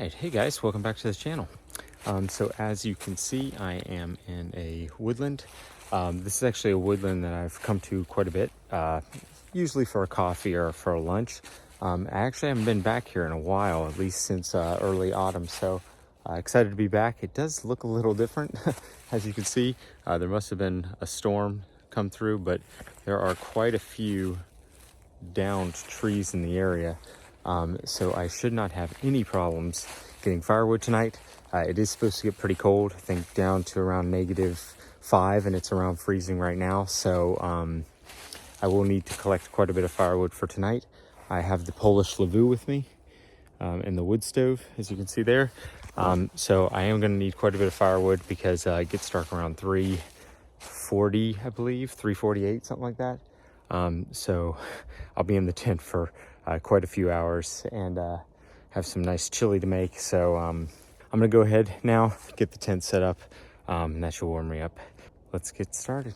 Alright, hey guys, welcome back to the channel. So as you can see, I am in a woodland. This is actually a woodland that I've come to quite a bit, usually for a coffee or for a lunch. I actually haven't been back here in a while, at least since early autumn, so excited to be back. It does look a little different, as you can see. There must have been a storm come through, but there are quite a few downed trees in the area. So I should not have any problems getting firewood tonight. It is supposed to get pretty cold, I think down to around -5, and it's around freezing right now. So I will need to collect quite a bit of firewood for tonight. I have the Polish Lavvu with me and the wood stove, as you can see there. So I am going to need quite a bit of firewood because it gets dark around 3:40, I believe, 3:48, something like that. So I'll be in the tent for quite a few hours and have some nice chili to make. So I'm gonna go ahead now, get the tent set up, and that should warm me up. Let's get started.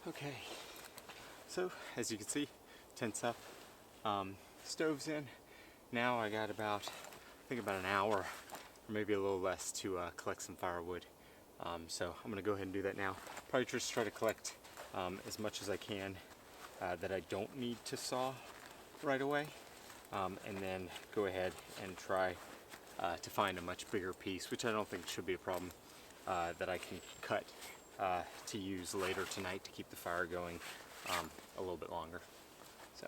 Okay, so as you can see, tent's up, stove's in. Now I got about think about an hour or maybe a little less to collect some firewood. So I'm gonna go ahead and do that now. Probably just try to collect as much as I can that I don't need to saw right away, and then go ahead and try to find a much bigger piece, which I don't think should be a problem, that I can cut to use later tonight to keep the fire going a little bit longer. So,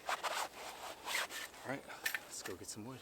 all right, let's go get some wood.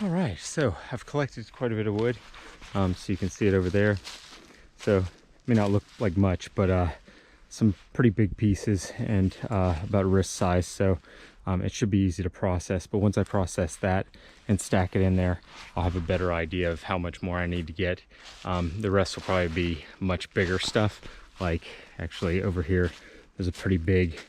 All right, so I've collected quite a bit of wood, so you can see it over there. So it may not look like much, but some pretty big pieces and about wrist size, so it should be easy to process. But once I process that and stack it in there, I'll have a better idea of how much more I need to get. The rest will probably be much bigger stuff. Like actually over here, there's a pretty big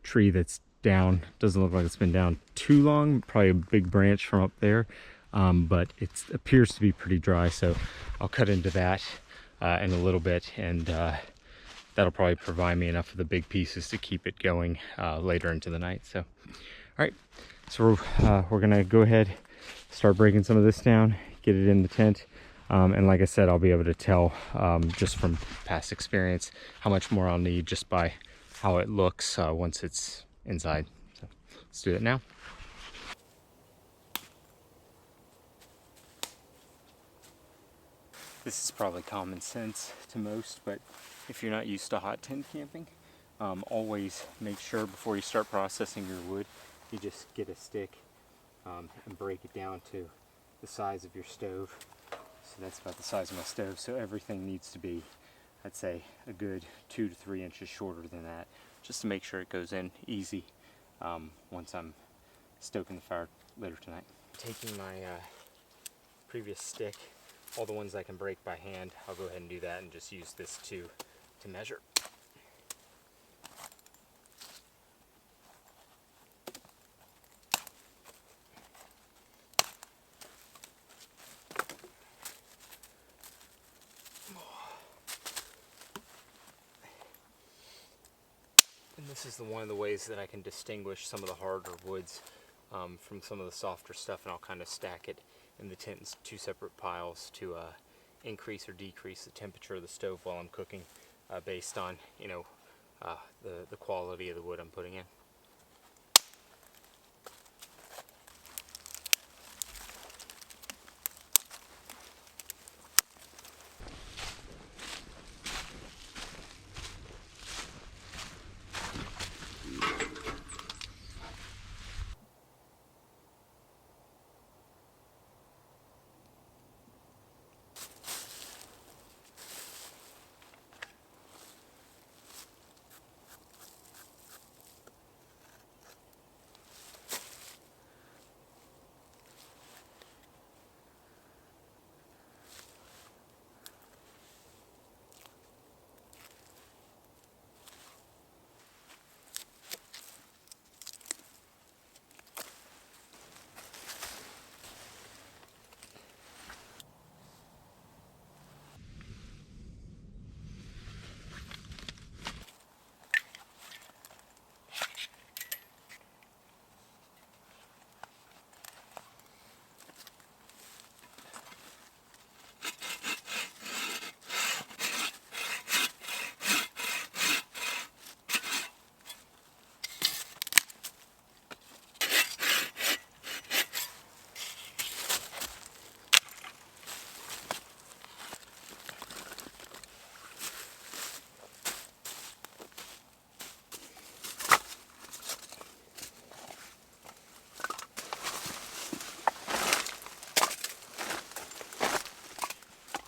tree that's down. Doesn't look like it's been down too long, probably a big branch from up there, but it appears to be pretty dry, so I'll cut into that in a little bit, and that'll probably provide me enough of the big pieces to keep it going later into the night. So all right, so we're gonna go ahead, start breaking some of this down, get it in the tent, and like I said, I'll be able to tell just from past experience how much more I'll need just by how it looks once it's inside. So let's do that now. This is probably common sense to most, but if you're not used to hot tent camping, always make sure before you start processing your wood, you just get a stick and break it down to the size of your stove. So that's about the size of my stove, so everything needs to be, I'd say, a good 2 to 3 inches shorter than that, just to make sure it goes in easy once I'm stoking the fire later tonight. Taking my previous stick, all the ones I can break by hand, I'll go ahead and do that and just use this to measure. And this is one of the ways that I can distinguish some of the harder woods from some of the softer stuff, and I'll kind of stack it in the tent in 2 separate piles to increase or decrease the temperature of the stove while I'm cooking, based on, you know, the quality of the wood I'm putting in.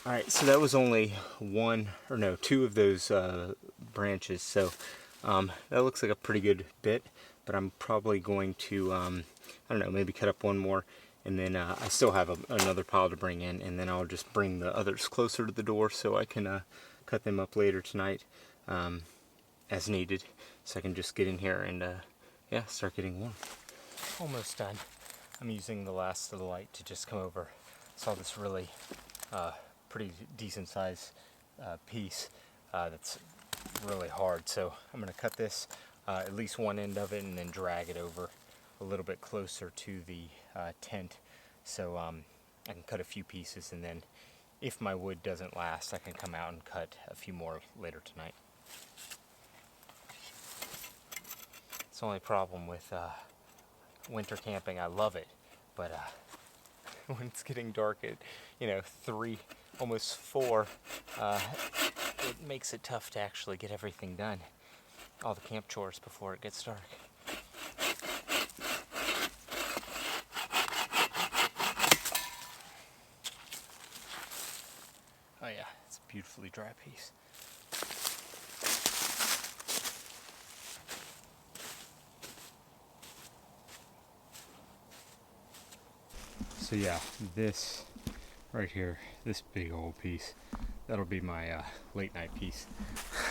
Alright, so that was only two of those branches, so that looks like a pretty good bit, but I'm probably going to, I don't know, maybe cut up one more, and then I still have another pile to bring in, and then I'll just bring the others closer to the door so I can cut them up later tonight as needed, so I can just get in here and yeah, start getting warm. Almost done. I'm using the last of the light to just come over. Saw this really pretty decent size piece that's really hard, so I'm going to cut this at least one end of it and then drag it over a little bit closer to the tent, so I can cut a few pieces, and then if my wood doesn't last I can come out and cut a few more later tonight. It's the only problem with winter camping. I love it, but when it's getting dark at 3, almost 4, it makes it tough to actually get everything done, all the camp chores, before it gets dark. Oh yeah, it's a beautifully dry piece. So yeah, this right here, this big old piece, that'll be my late night piece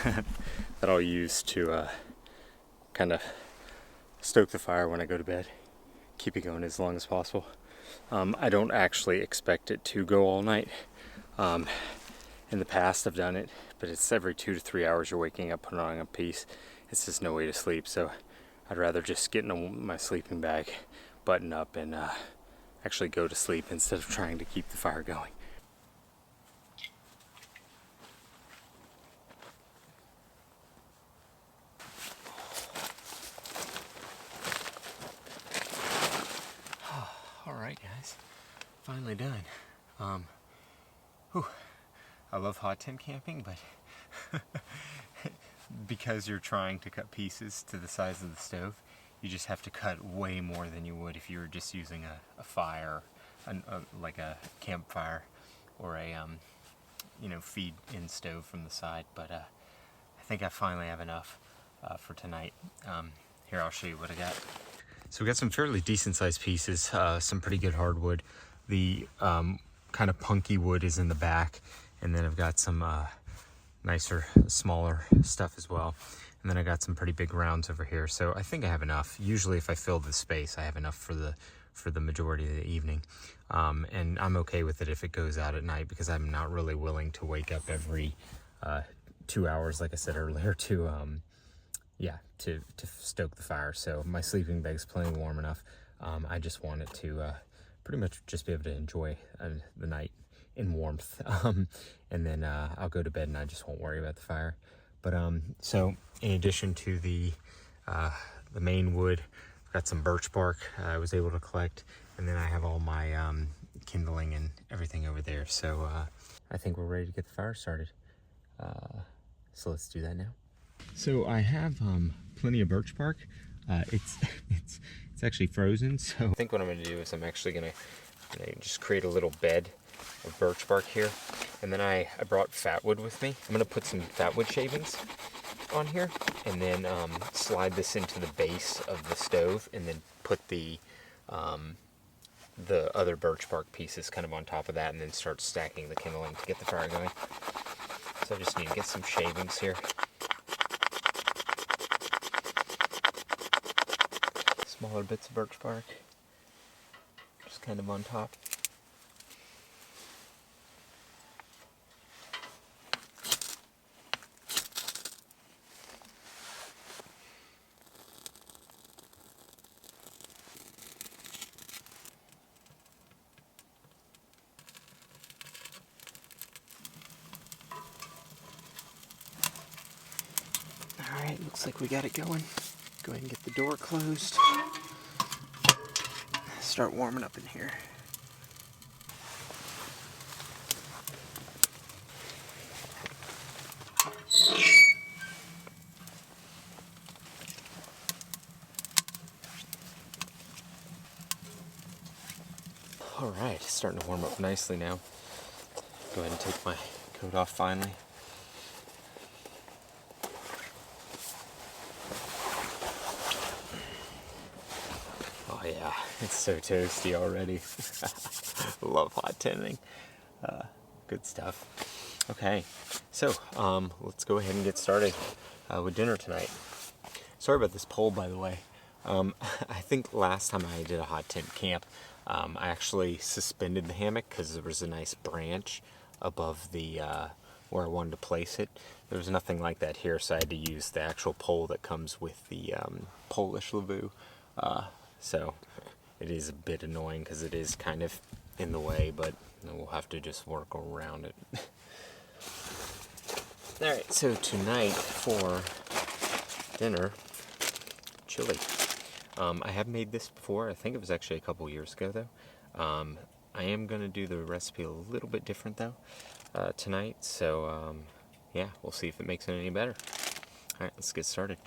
that I'll use to kind of stoke the fire when I go to bed, keep it going as long as possible. I don't actually expect it to go all night. In the past I've done it, but it's every 2 to 3 hours you're waking up, putting on a piece. It's just no way to sleep, so I'd rather just get in my sleeping bag, button up, and actually go to sleep instead of trying to keep the fire going. Alright guys, finally done. I love hot tent camping, but because you're trying to cut pieces to the size of the stove, you just have to cut way more than you would if you were just using a fire, like a campfire, or a feed-in stove from the side. But I think I finally have enough for tonight. Here, I'll show you what I got. So we got some fairly decent-sized pieces, some pretty good hardwood. The kind of punky wood is in the back, and then I've got some nicer, smaller stuff as well. And then I got some pretty big rounds over here, so I think I have enough. Usually if I fill the space, I have enough for the majority of the evening. And I'm okay with it if it goes out at night, because I'm not really willing to wake up every 2 hours, like I said earlier, to stoke the fire. So my sleeping bag's plenty warm enough. I just want it to pretty much just be able to enjoy the night in warmth. And then I'll go to bed and I just won't worry about the fire. But so in addition to the main wood, I've got some birch bark I was able to collect, and then I have all my kindling and everything over there. So I think we're ready to get the fire started. So let's do that now. So I have plenty of birch bark. It's actually frozen, so I think what I'm going to do is I'm actually going to just create a little bed of birch bark here, and then I brought fatwood with me. I'm going to put some fatwood shavings on here, and then slide this into the base of the stove, and then put the other birch bark pieces kind of on top of that, and then start stacking the kindling to get the fire going. So I just need to get some shavings here. Smaller bits of birch bark, just kind of on top. Alright, looks like we got it going. Go ahead and get the door closed. Start warming up in here. Alright, it's starting to warm up nicely now. go ahead and take my coat off finally. Oh yeah, it's so toasty already. Love hot tinning. Good stuff. Okay, so let's go ahead and get started with dinner tonight. Sorry about this pole, by the way. I think last time I did a hot tent camp, I actually suspended the hammock because there was a nice branch above the where I wanted to place it. There was nothing like that here, so I had to use the actual pole that comes with the Polish Lavvu. So it is a bit annoying because it is kind of in the way, but we'll have to just work around it. Alright, so tonight for dinner, chili. I have made this before. I think it was actually a couple years ago, though. I am going to do the recipe a little bit different, though, tonight. So, yeah, we'll see if it makes it any better. Alright, let's get started.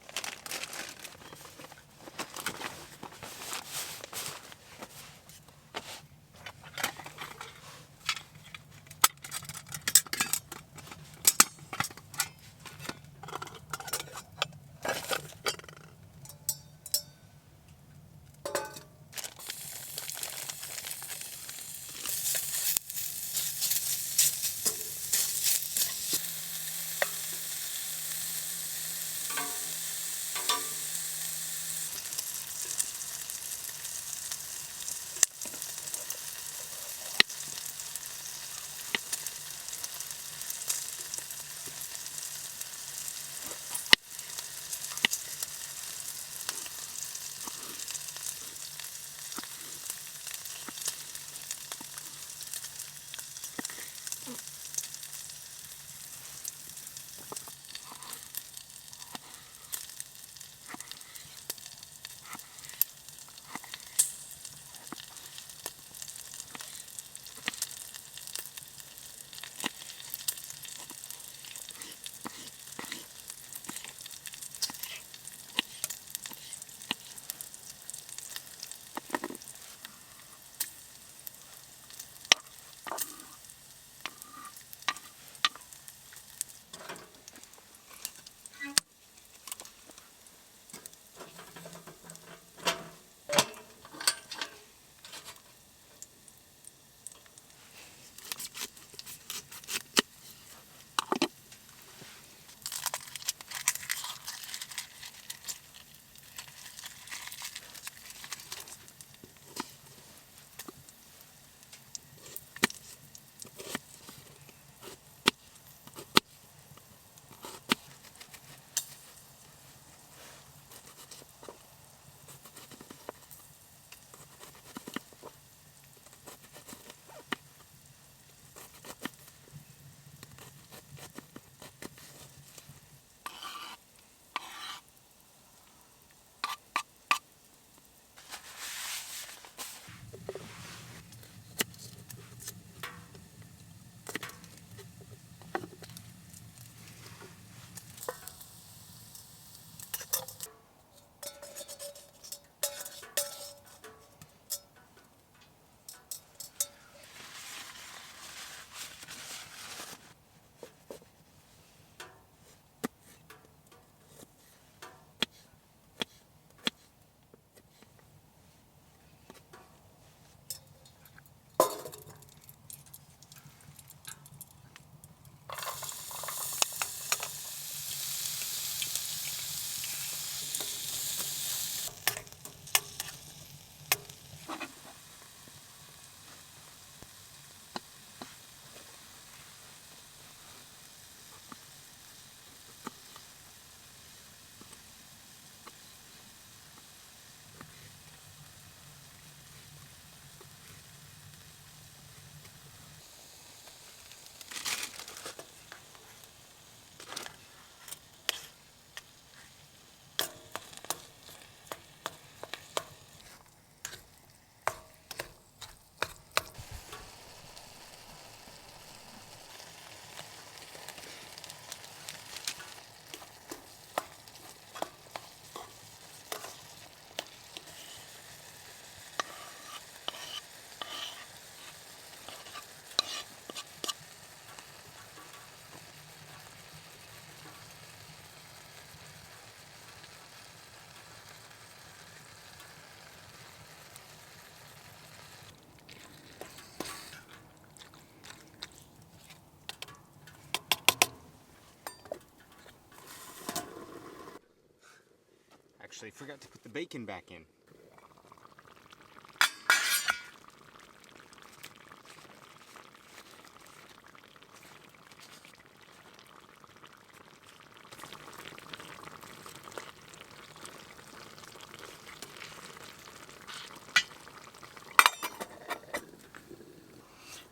actually forgot to put the bacon back in.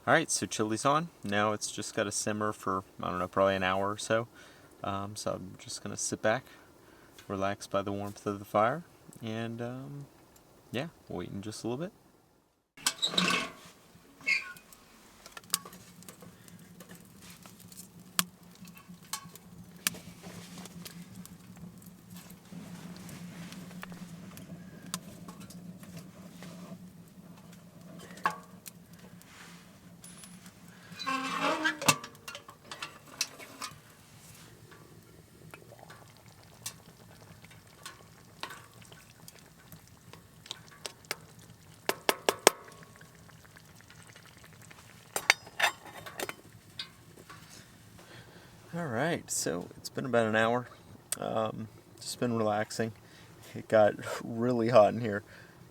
Alright, so chili's on. Now it's just got to simmer for, I don't know, probably an hour or so. So I'm just going to sit back, relax by the warmth of the fire, and yeah, wait in just a little bit. Alright, so it's been about an hour. Just been relaxing. It got really hot in here,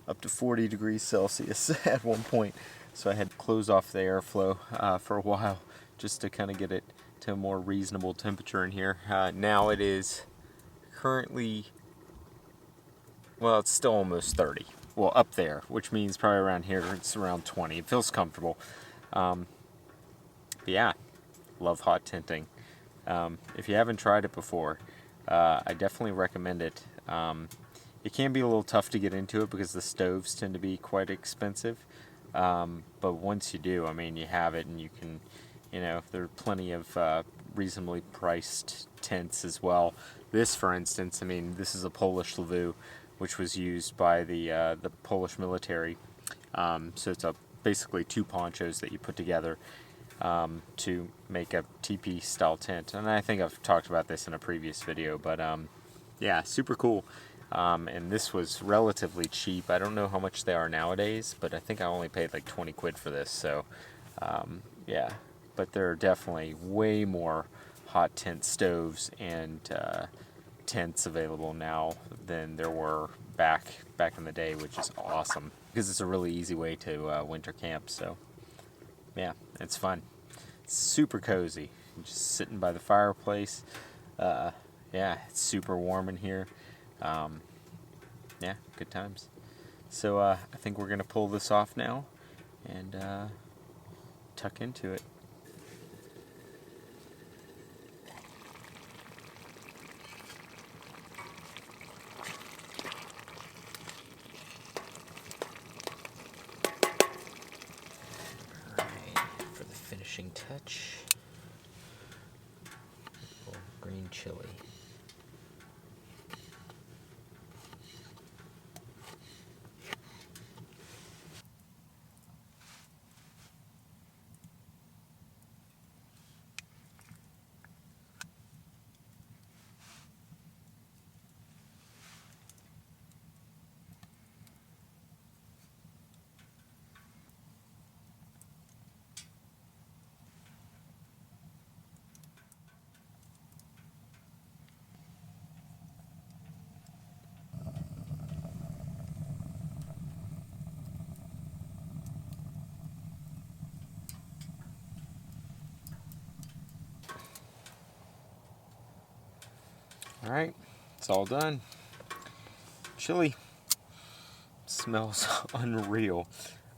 up to 40 degrees Celsius at one point. So I had to close off the airflow for a while just to kind of get it to a more reasonable temperature in here. Now it is currently, well, it's still almost 30. Well, up there, which means probably around here it's around 20. It feels comfortable. But yeah, love hot tinting. If you haven't tried it before, I definitely recommend it. It can be a little tough to get into it because the stoves tend to be quite expensive. But once you do, I mean, you have it and you can, you know, there are plenty of reasonably priced tents as well. This, for instance, I mean, this is a Polish Lavvu, which was used by the Polish military. So it's basically two ponchos that you put together to make a teepee style tent. And I think I've talked about this in a previous video, but yeah, super cool. And this was relatively cheap. I don't know how much they are nowadays, but I think I only paid like 20 quid for this. So yeah, but there are definitely way more hot tent stoves and tents available now than there were back in the day, which is awesome because it's a really easy way to winter camp. So yeah, it's fun. It's super cozy. Just sitting by the fireplace. Yeah, it's super warm in here. Yeah, good times. So I think we're gonna pull this off now and tuck into it. For the finishing touch, a little green chili. Alright, it's all done. Chili. Smells unreal.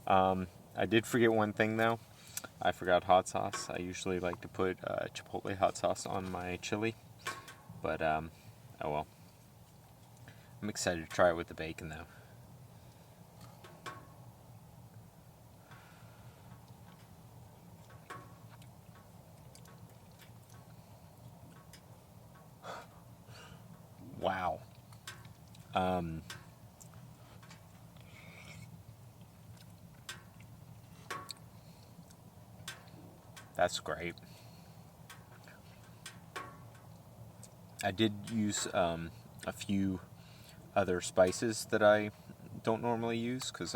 I did forget one thing though. I forgot hot sauce. I usually like to put Chipotle hot sauce on my chili. But, oh well. I'm excited to try it with the bacon though. Wow. That's great. I did use a few other spices that I don't normally use because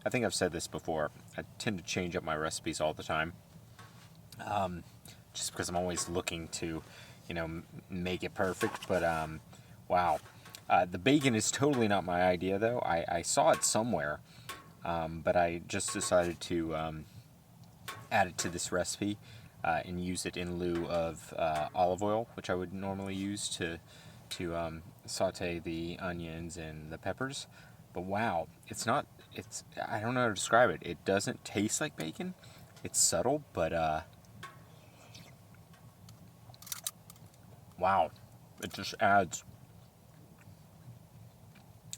I think I've said this before. I tend to change up my recipes all the time. Just because I'm always looking to, you know, make it perfect. But wow, The bacon is totally not my idea, though. I saw it somewhere, but I just decided to add it to this recipe and use it in lieu of olive oil, which I would normally use to saute the onions and the peppers. But wow, it's not. It's I don't know how to describe it. It doesn't taste like bacon. It's subtle, but wow, it just adds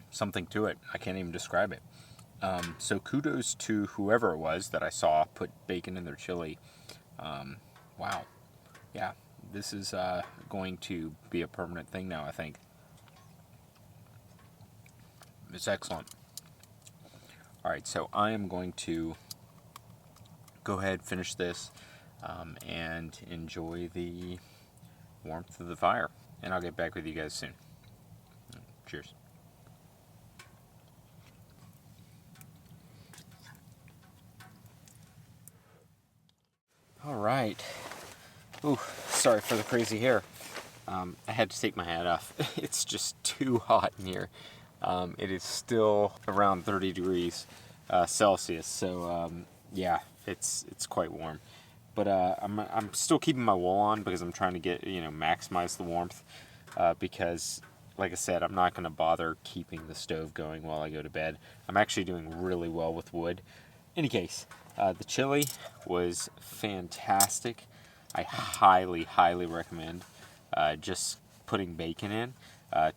something to it. I can't even describe it. So kudos to whoever it was that I saw put bacon in their chili. Wow. Yeah, this is going to be a permanent thing now, I think. It's excellent. All right, so I am going to go ahead, finish this, and enjoy the warmth of the fire. And I'll get back with you guys soon. Cheers. All right. Ooh, sorry for the crazy hair. I had to take my hat off. It's just too hot in here. It is still around 30 degrees Celsius, so yeah, it's quite warm. But I'm still keeping my wool on because I'm trying to get maximize the warmth. Because, like I said, I'm not going to bother keeping the stove going while I go to bed. I'm actually doing really well with wood. Any case, the chili was fantastic. I highly, highly recommend just putting bacon in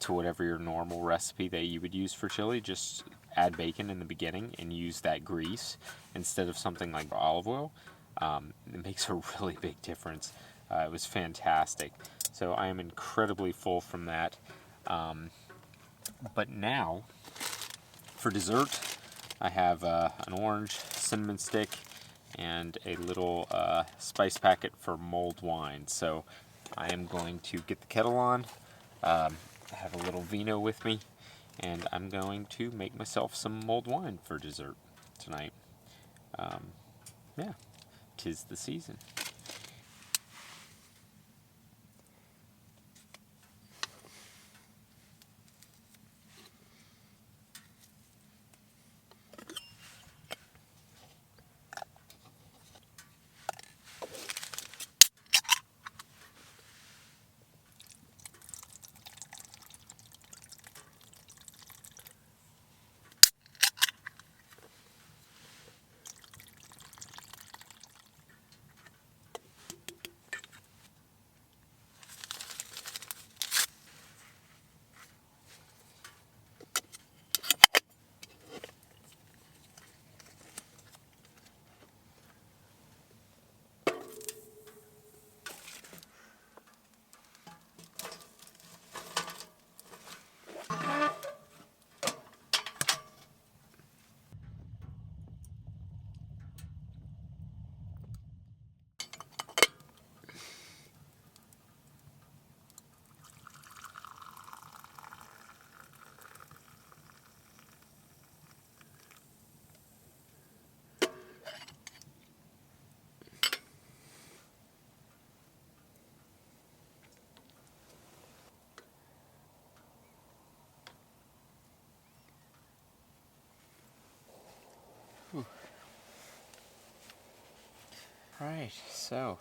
to whatever your normal recipe that you would use for chili. Just add bacon in the beginning and use that grease instead of something like olive oil. It makes a really big difference. It was fantastic. So I am incredibly full from that. But now, for dessert, I have an orange cinnamon stick and a little spice packet for mulled wine. So I am going to get the kettle on, I have a little vino with me, and I'm going to make myself some mulled wine for dessert tonight. Yeah, 'tis the season. Alright, so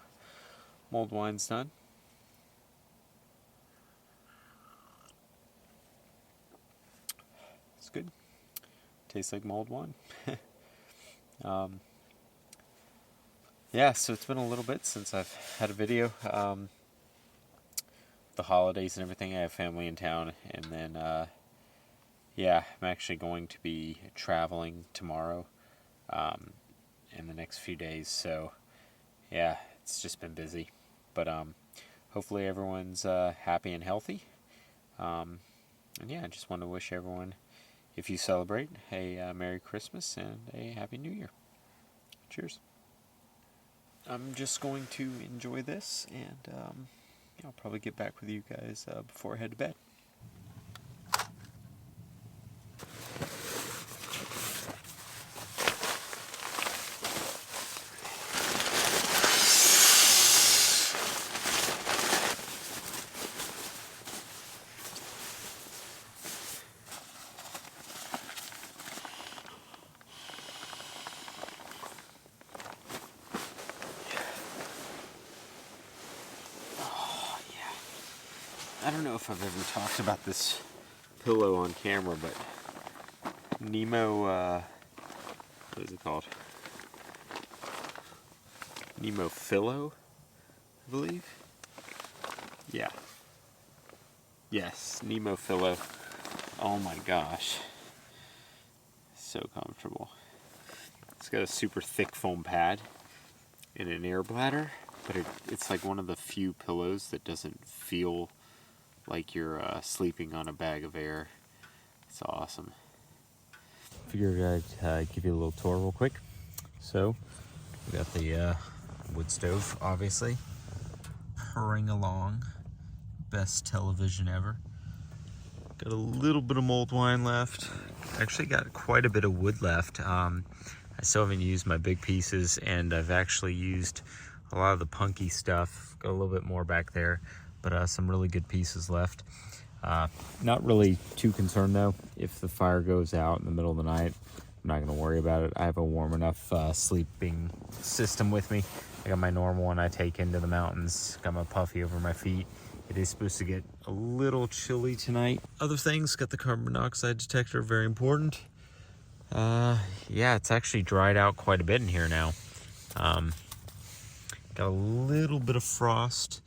mulled wine's done. It's good. Tastes like mulled wine. Yeah, so it's been a little bit since I've had a video. The holidays and everything, I have family in town, and then yeah, I'm actually going to be traveling tomorrow in the next few days, so yeah, it's just been busy. But hopefully everyone's happy and healthy. And yeah, I just want to wish everyone, if you celebrate, a Merry Christmas and a Happy New Year. Cheers. I'm just going to enjoy this, and I'll probably get back with you guys before I head to bed. I don't know if I've ever talked about this pillow on camera, but Nemo, what is it called? Nemo Pillow, I believe. Yeah. Yes, Nemo Pillow. Oh my gosh. So comfortable. It's got a super thick foam pad and an air bladder, but it's like one of the few pillows that doesn't feel like you're sleeping on a bag of air. It's awesome. Figured I'd give you a little tour real quick. So, we got the wood stove, obviously, purring along. Best television ever. Got a little bit of mulled wine left. Actually got quite a bit of wood left. I still haven't used my big pieces, and I've actually used a lot of the punky stuff. Got a little bit more back there, but some really good pieces left. Not really too concerned though. If the fire goes out in the middle of the night, I'm not going to worry about it. I have a warm enough sleeping system with me. I got my normal one I take into the mountains. Got my puffy over my feet. It is supposed to get a little chilly tonight. Other things, got the carbon monoxide detector, very important. Yeah, it's actually dried out quite a bit in here now. Got a little bit of frost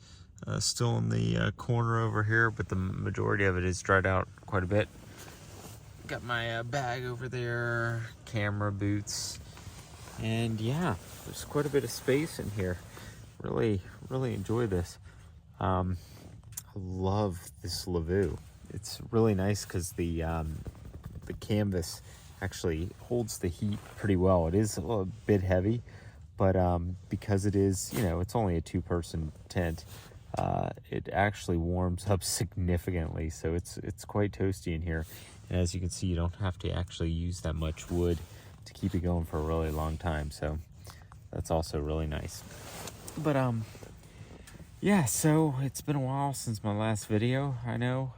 still in the corner over here, but the majority of it is dried out quite a bit. Got my bag over there, camera, boots, and yeah, there's quite a bit of space in here. Really enjoy this. I love this Lavvu. It's really nice because the canvas actually holds the heat pretty well. It is a bit heavy, but because it is, it's only a 2-person tent, it actually warms up significantly. So it's quite toasty in here. And as you can see, you don't have to actually use that much wood to keep it going for a really long time. So that's also really nice. But yeah, so it's been a while since my last video. I know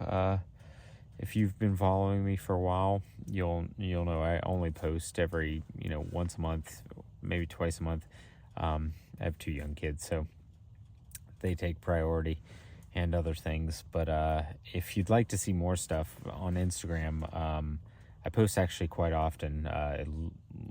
if you've been following me for a while, you'll know I only post every once a month, maybe twice a month. I have 2 young kids, so they take priority and other things. But if you'd like to see more stuff on Instagram, I post actually quite often, at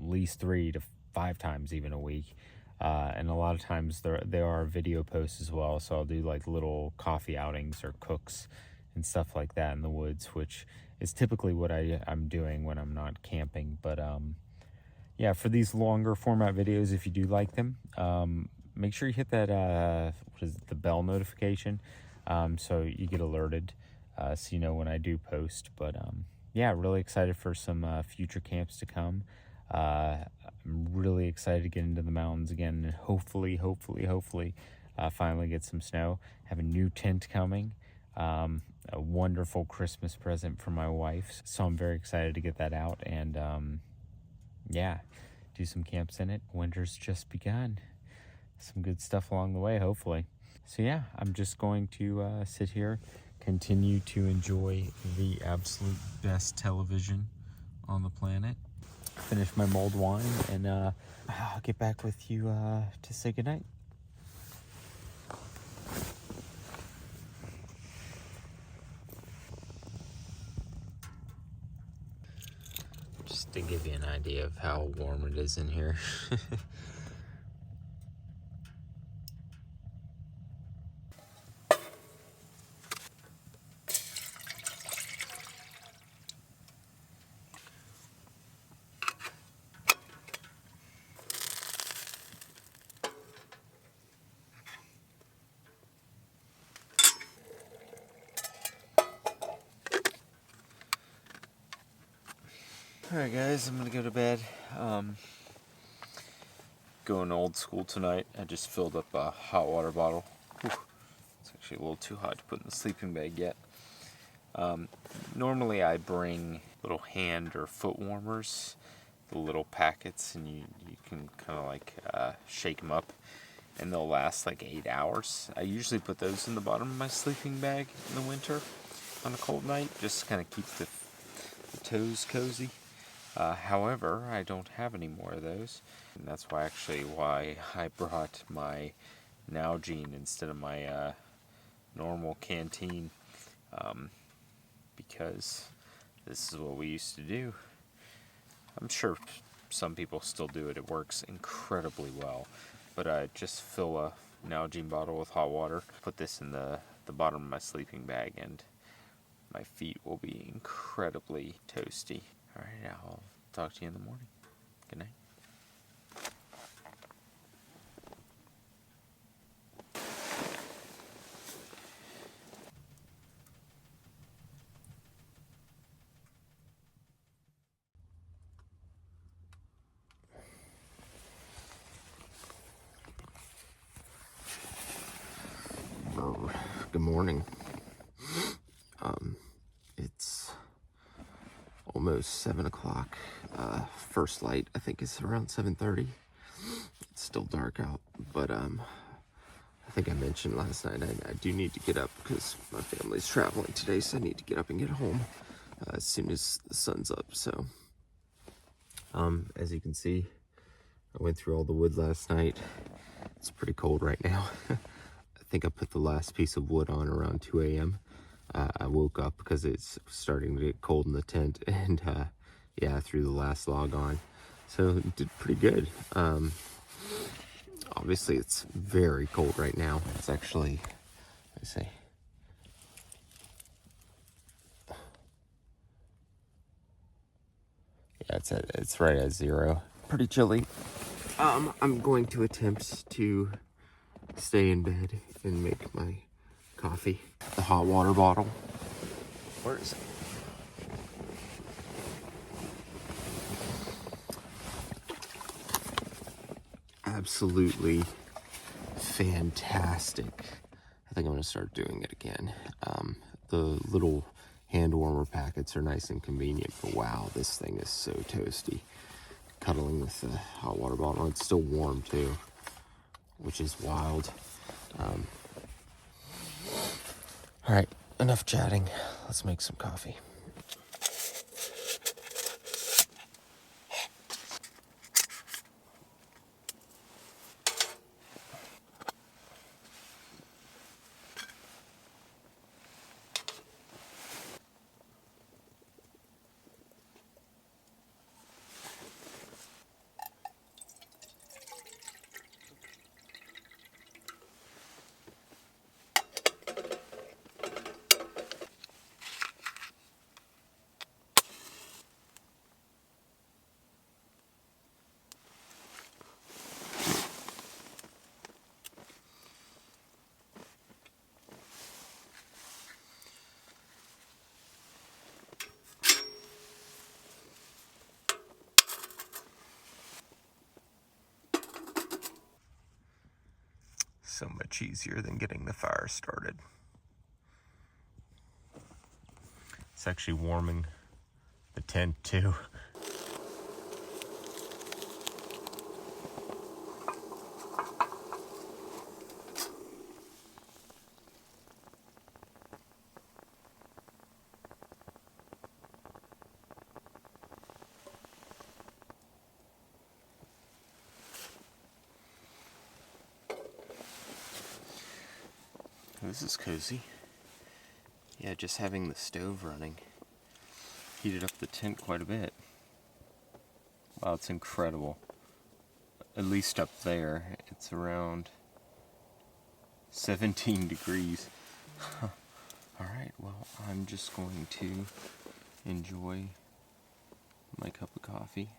least 3 to 5 times even a week. And a lot of times there are video posts as well. So I'll do like little coffee outings or cooks and stuff like that in the woods, which is typically what I'm doing when I'm not camping. But yeah, for these longer format videos, if you do like them, make sure you hit that the bell notification, so you get alerted, so you know when I do post. But yeah, really excited for some future camps to come. I'm really excited to get into the mountains again, and hopefully finally get some snow. Have a new tent coming, a wonderful Christmas present for my wife, so I'm very excited to get that out, and yeah, do some camps in it. Winter's just begun. Some good stuff along the way, hopefully. So yeah, I'm just going to sit here, continue to enjoy the absolute best television on the planet, finish my mulled wine, and I'll get back with you to say goodnight. Just to give you an idea of how warm it is in here. Alright guys, I'm gonna go to bed. Going old school tonight. I just filled up a hot water bottle. Whew. It's actually a little too hot to put in the sleeping bag yet. Normally I bring little hand or foot warmers, the little packets, and you can kind of like shake them up, and they'll last like 8 hours. I usually put those in the bottom of my sleeping bag in the winter on a cold night, just to kind of keep the toes cozy. However, I don't have any more of those, and that's why I brought my Nalgene instead of my normal canteen. because this is what we used to do. I'm sure some people still do it. It works incredibly well. But I just fill a Nalgene bottle with hot water, put this in the bottom of my sleeping bag, and my feet will be incredibly toasty. All right, I'll talk to you in the morning. Good night. Oh, good morning. It's almost 7 o'clock. First light, I think, is around 7:30. It's still dark out, but I think I mentioned last night I do need to get up because my family's traveling today, so I need to get up and get home as soon as the sun's up. So, as you can see, I went through all the wood last night. It's pretty cold right now. I think I put the last piece of wood on around 2 a.m. I woke up because it's starting to get cold in the tent, and yeah, I threw the last log on. So it did pretty good. Obviously, it's very cold right now. It's actually, let me see. Yeah, it's right at 0. Pretty chilly. I'm going to attempt to stay in bed and make my coffee. The hot water bottle. Where is it? Absolutely fantastic. I think I'm gonna start doing it again. The little hand warmer packets are nice and convenient, but wow, this thing is so toasty. Cuddling with the hot water bottle, it's still warm too, which is wild. All right, enough chatting. Let's make some coffee. So much easier than getting the fire started. It's actually warming the tent too. This is cozy. Yeah, just having the stove running heated up the tent quite a bit. Wow, it's incredible. At least up there, it's around 17 degrees. Alright, well, I'm just going to enjoy my cup of coffee.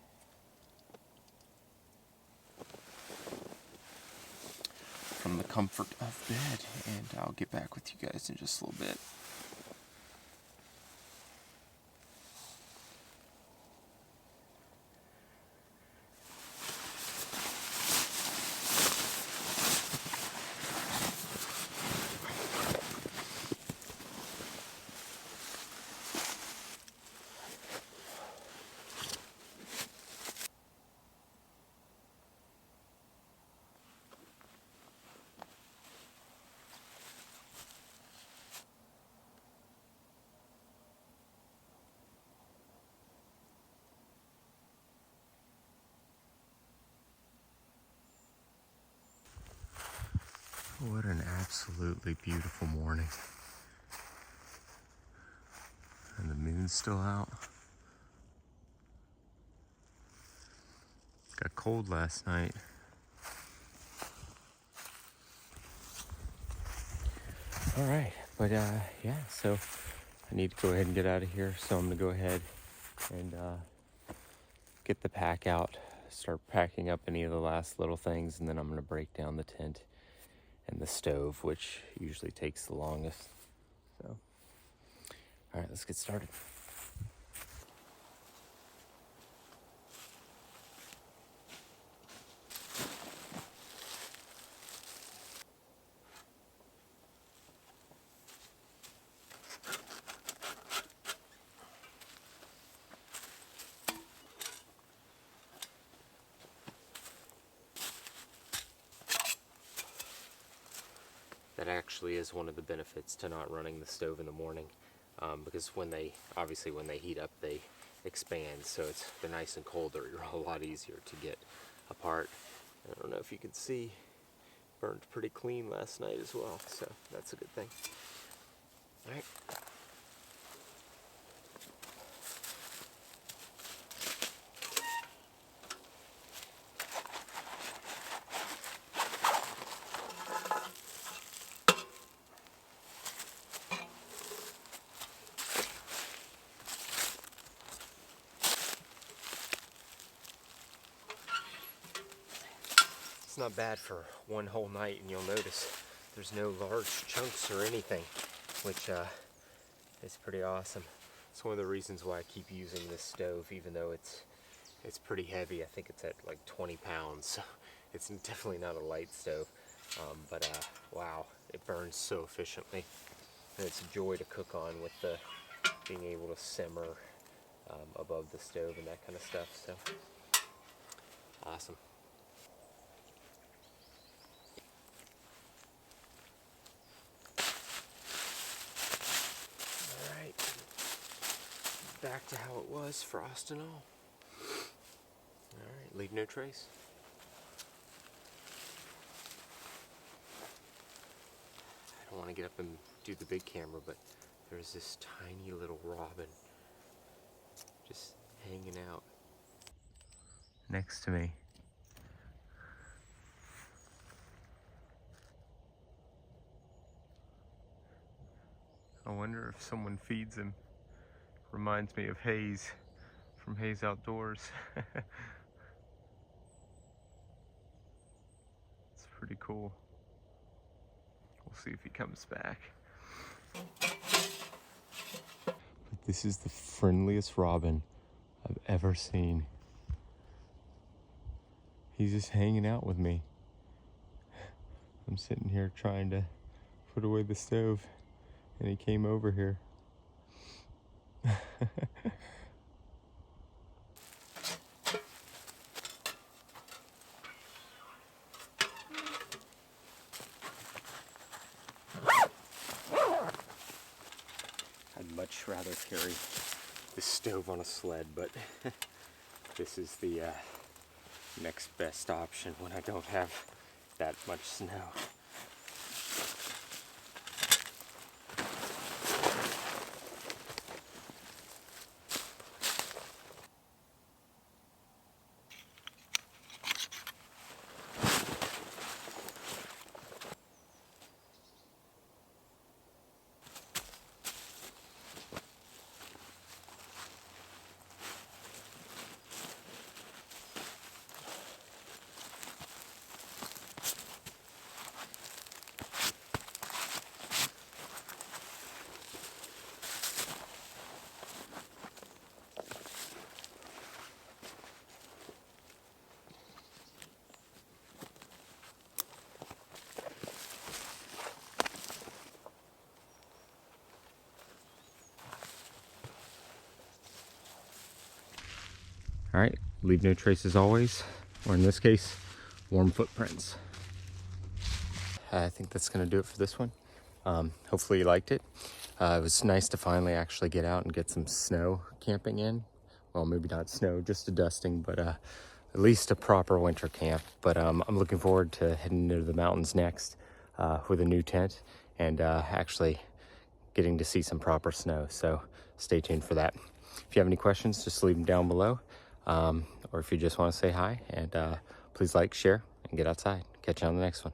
From the comfort of bed, and I'll get back with you guys in just a little bit. What an absolutely beautiful morning. Sun's still out. Got cold last night. All right, but yeah, so I need to go ahead and get out of here. So I'm gonna go ahead and get the pack out, start packing up any of the last little things, and then I'm gonna break down the tent and the stove, which usually takes the longest. So, all right, let's get started. That actually is one of the benefits to not running the stove in the morning, because when they heat up, they expand, so they're nice and cold. They're a lot easier to get apart. I don't know if you can see, burned pretty clean last night as well, so that's a good thing. All right. It's not bad for one whole night, and you'll notice there's no large chunks or anything, which is pretty awesome. It's one of the reasons why I keep using this stove, even though it's pretty heavy. I think it's at like 20 pounds, so it's definitely not a light stove. But wow, it burns so efficiently, and it's a joy to cook on with the being able to simmer above the stove and that kind of stuff. So awesome. Back to how it was, frost and all. Alright, leave no trace. I don't want to get up and do the big camera, but there's this tiny little robin just hanging out next to me. I wonder if someone feeds him. Reminds me of Hayes from Hayes Outdoors. It's pretty cool. We'll see if he comes back. But this is the friendliest robin I've ever seen. He's just hanging out with me. I'm sitting here trying to put away the stove, and he came over here. I'd much rather carry this stove on a sled, but this is the next best option when I don't have that much snow. All right, leave no trace as always, or in this case, warm footprints. I think that's gonna do it for this one. Hopefully you liked it. It was nice to finally actually get out and get some snow camping in. Well, maybe not snow, just a dusting, but at least a proper winter camp. But I'm looking forward to heading into the mountains next with a new tent and actually getting to see some proper snow. So stay tuned for that. If you have any questions, just leave them down below. Or if you just want to say hi, and please like, share, and get outside. Catch you on the next one.